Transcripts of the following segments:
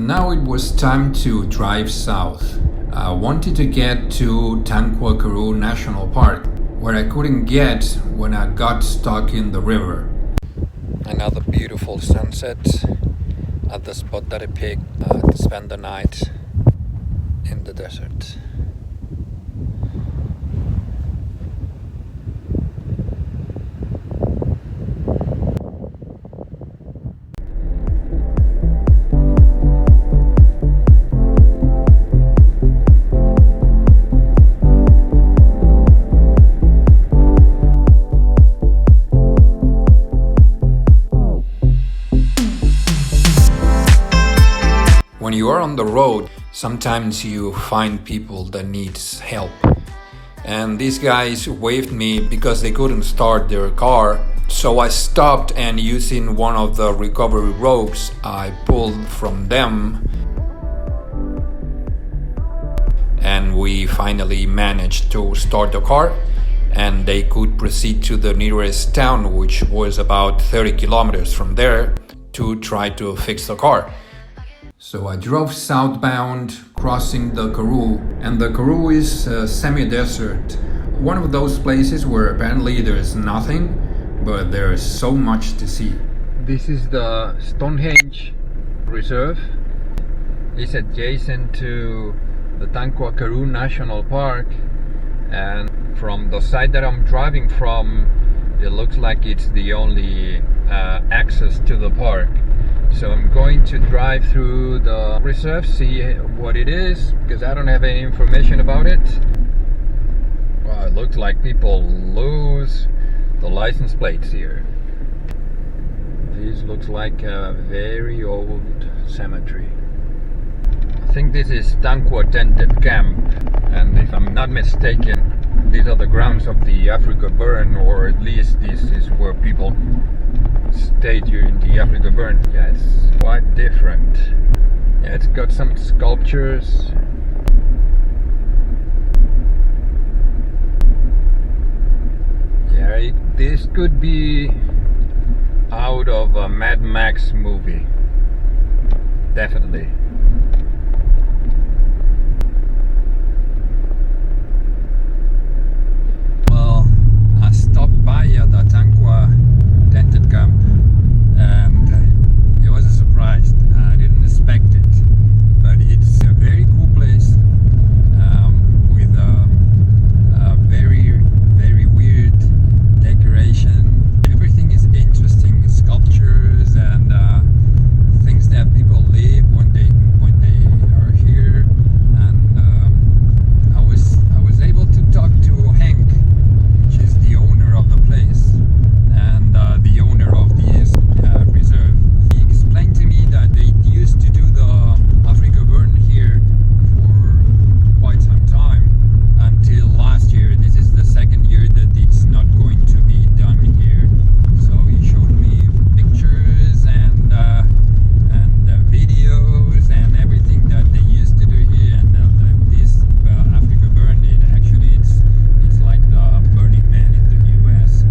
Now it was time to drive south. I wanted to get to Tankwa Karoo National Park, where I couldn't get when I got stuck in the river. Another beautiful sunset at the spot that I picked to spend the night in the desert. When you are on the road, sometimes you find people that needs help. And these guys waved me because they couldn't start their car. So I stopped, and using one of the recovery ropes, I pulled from them. And we finally managed to start the car, and they could proceed to the nearest town, which was about 30 kilometers from there, to try to fix the car. So I drove southbound, crossing the Karoo, and the Karoo is a semi-desert. One of those places where apparently there's nothing, but there's so much to see. This is the Stonehenge Reserve. It's adjacent to the Tankwa Karoo National Park, and from the side that I'm driving from, it looks like it's the only access to the park. So I'm going to drive through the reserve, see what it is, because I don't have any information about it. Well, it looks like people lose the license plates here. This looks like a very old cemetery. I think this is Tankwa Tented Camp, and if I'm not mistaken, these are the grounds of the Africa burn, or at least this is where people stayed during the Africa burn. Yeah, it's quite different. Yeah, it's got some sculptures. Yeah, this could be out of a Mad Max movie. Definitely. Well, I stopped by at the Tankwa Tented Camp, and it was a surprise. I didn't expect it, but it's a very cool place with a very, very weird decoration. Everything is interesting, sculptures and things that people live when they are here. And I was able to talk to Hank, which is the owner of the place and the owner of this reserve. He explained to me that they used to do the Africa burn here for quite some time until last year. This is the second year that it's not going to be done here. So he showed me pictures and videos and everything that they used to do here. And this Africa burn, it's like the Burning Man in the US.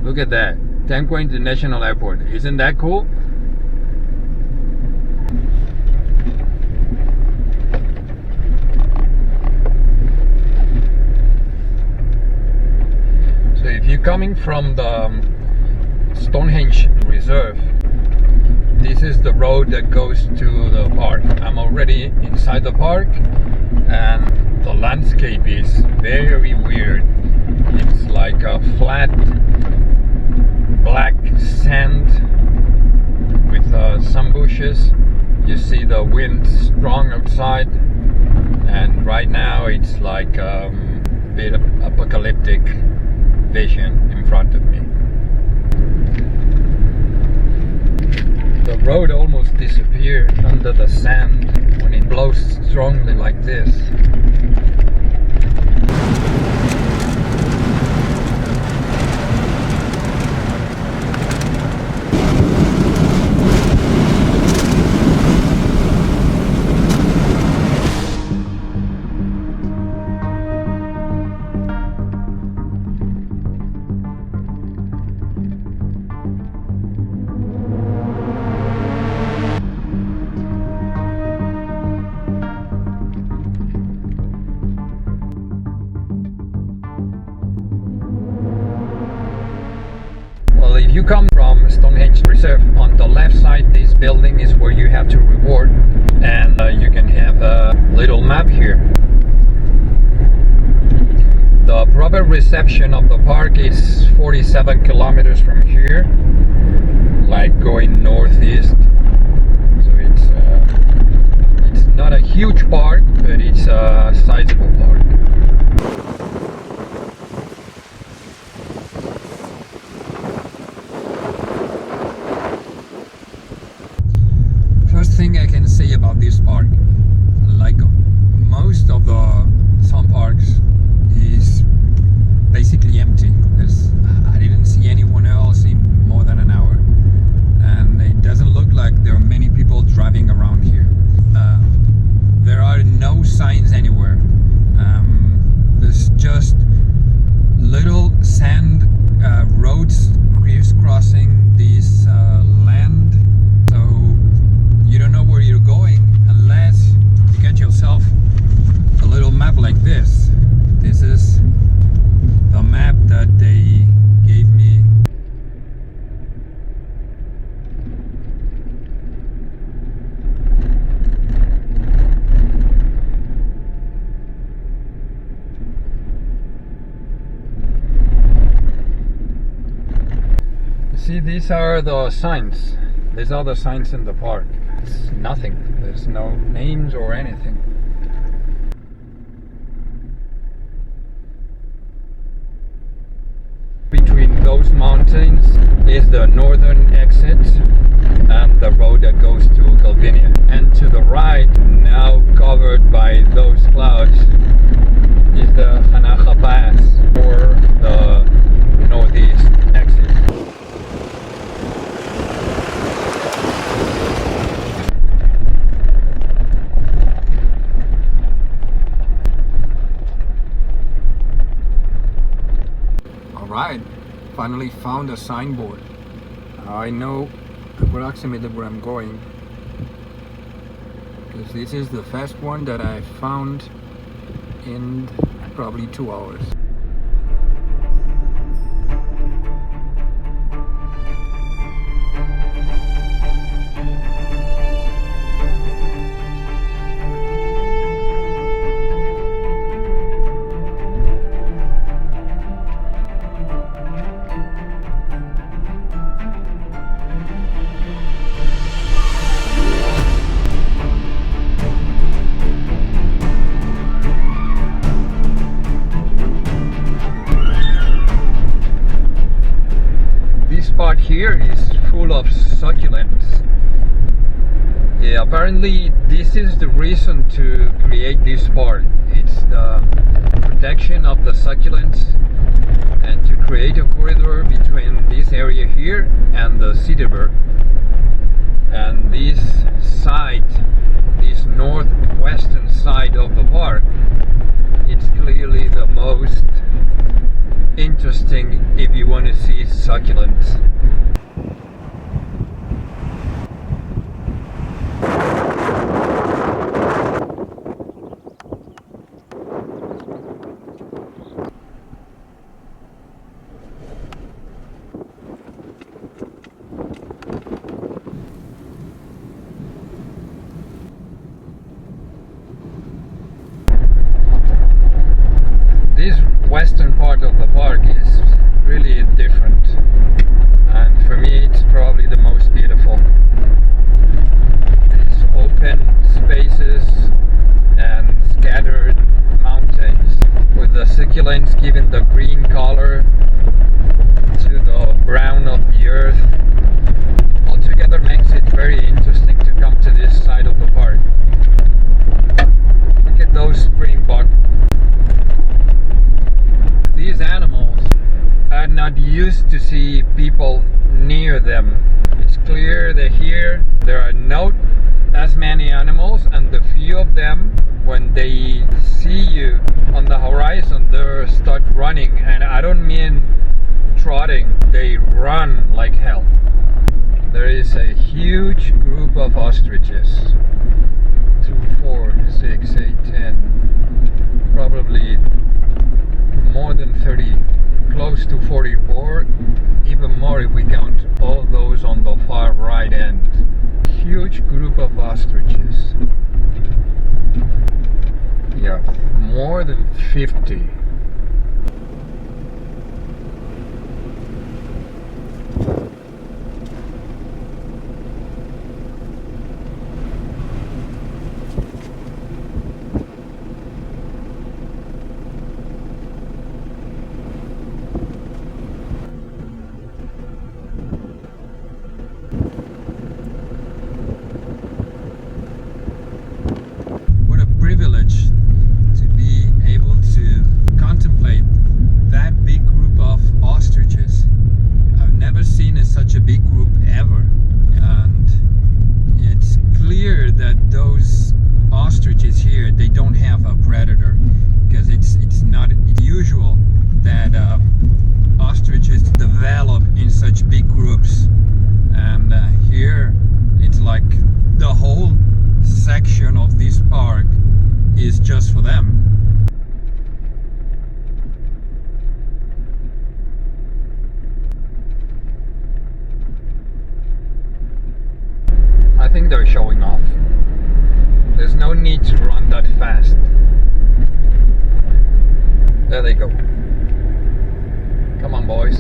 Look at that, Tankwa International Airport. Isn't that cool? So if you're coming from the Stonehenge Reserve, this is the road that goes to the park. I'm already inside the park, and the landscape is very weird. It's like a flat black sand with some bushes. You see the wind strong outside, and right now it's like a bit of apocalyptic vision in front of me. The road almost disappeared under the sand when it blows strongly like this. come from Stonehenge Reserve, on the left side, this building is where you have to reward, and you can have a little map here. The proper reception of the park is 47 kilometers from here, like going northeast. So it's not a huge park, but it's a sizable park. First thing I can say about this park, like most of some parks, is basically empty. I didn't see anyone else in more than an hour, and it doesn't look like there are many people driving around here. There are no signs anywhere. There's just little sand roads crisscrossing this land, so you don't know where you're going unless you get yourself a little map like this. This is the map that they gave me. See, these are the signs. These are the signs in the park. It's nothing. There's no names or anything. Between those mountains is the northern exit and the road that goes to Galvinia. And to the right, now covered by those clouds, is the Gannaga Pass, or the northeast exit. Alright, finally found a signboard. I know approximately where I'm going, because this is the first one that I found in probably 2 hours. Part here is full of succulents. Yeah, apparently this is the reason to create this park. It's the protection of the succulents and to create a corridor between this area here and the cedar. And this side, this northwestern side of the park, it's clearly the most interesting if you want to see succulents. This western part of the park is really different, and for me it's probably the most beautiful. It's open spaces and scattered mountains with the succulents giving the green color to the brown of the earth. Altogether makes it very interesting to come to this side of the park. Look at those springboks. These animals are not used to see people near them. It's clear they're here. There are not as many animals, and the few of them, when they see you on the horizon, they start running. And I don't mean trotting, they run like hell. There is a huge group of ostriches. 2, 4, 6, 8, 10, probably more than 30, close to 40, or even more if we count all those on the far right end. Huge group of ostriches. Yeah, more than 50. Privilege to be able to contemplate that big group of ostriches. I've never seen such a big group ever, and it's clear that those ostriches here, they don't have a predator, because it's not usual that ostriches develop in such big groups, and here it's like the whole section of this park is just for them. I think they're showing off. There's no need to run that fast. There they go. Come on, boys.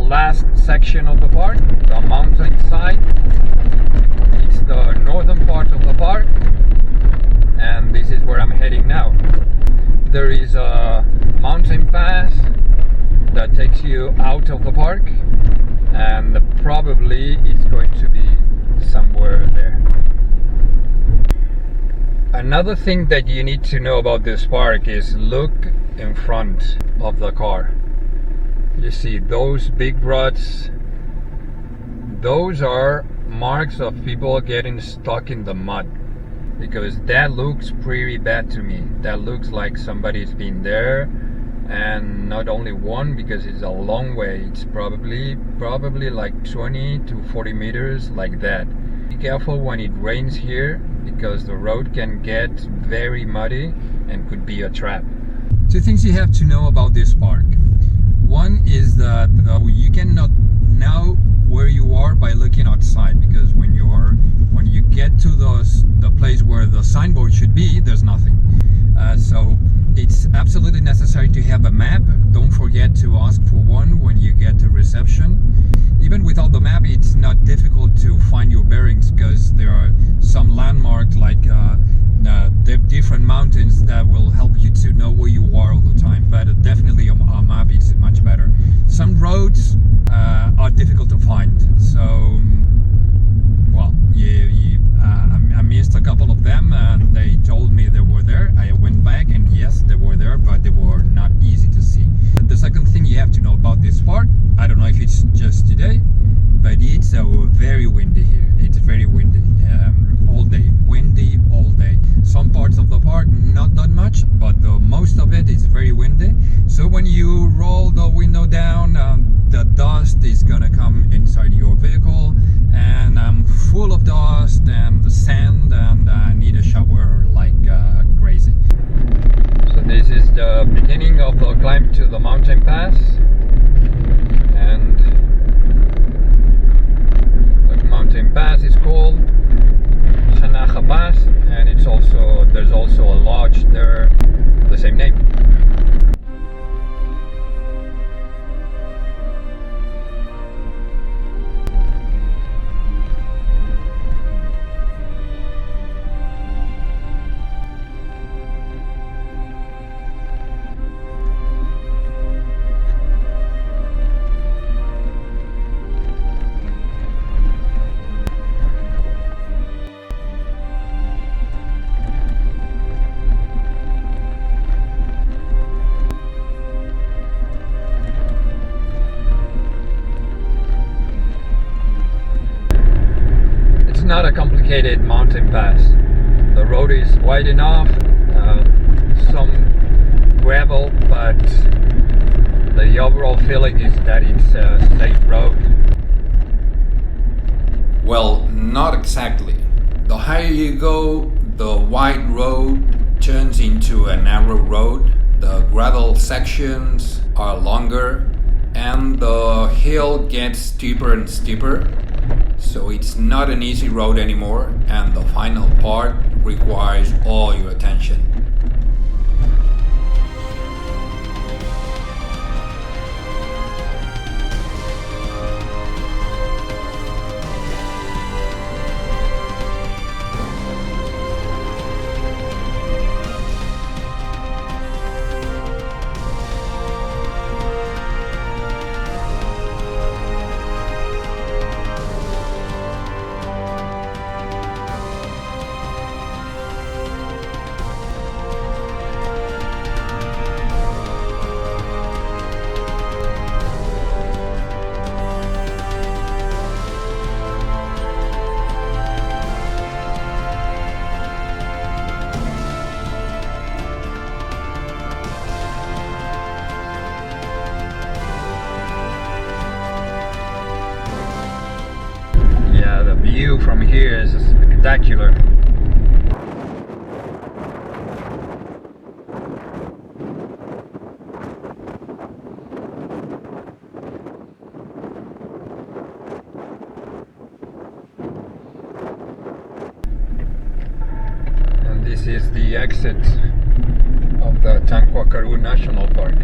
last section of the park, the mountain side. It's the northern part of the park, and this is where I'm heading now. There is a mountain pass that takes you out of the park, and probably it's going to be somewhere there. Another thing that you need to know about this park is look in front of the car. You see those big ruts? Those are marks of people getting stuck in the mud, because that looks pretty bad to me. That looks like somebody's been there, and not only one, because it's a long way. It's probably like 20 to 40 meters like that. Be careful when it rains here, because the road can get very muddy and could be a trap. Two things you have to know about this park. One is that you cannot know where you are by looking outside, because when you get to the place where the signboard should be, there's nothing. So it's absolutely necessary to have a map. Don't forget to ask for one. perception. Even without the map, it's not difficult to find your bearings because there are some landmarks like different mountains that will help you to know where you are all the time. But definitely a map is much better. Some roads are difficult to find, so well, I missed a couple of them, and they told me they were there. I went back, and yes, they were there, but they were not easy to see. The second thing you have to know about this part, I don't know if it's just today, but it's very windy here. It's very windy all day, windy all day. Some parts of the park not that much, but most of it is very windy. So when you roll the window down, the dust is gonna come inside your vehicle, and I'm full of dust and sand, and I need a shower like crazy. So this is the beginning of the climb to the mountain pass, and the mountain pass is called Gannaga Pass, and there's also a lodge there, the same name. Not a complicated mountain pass. The road is wide enough, some gravel, but the overall feeling is that it's a safe road. Well, not exactly. The higher you go, the wide road turns into a narrow road. The gravel sections are longer, and the hill gets steeper and steeper. So it's not an easy road anymore, and the final part requires all your attention. The view from here is spectacular. And this is the exit of the Tankwa Karoo National Park.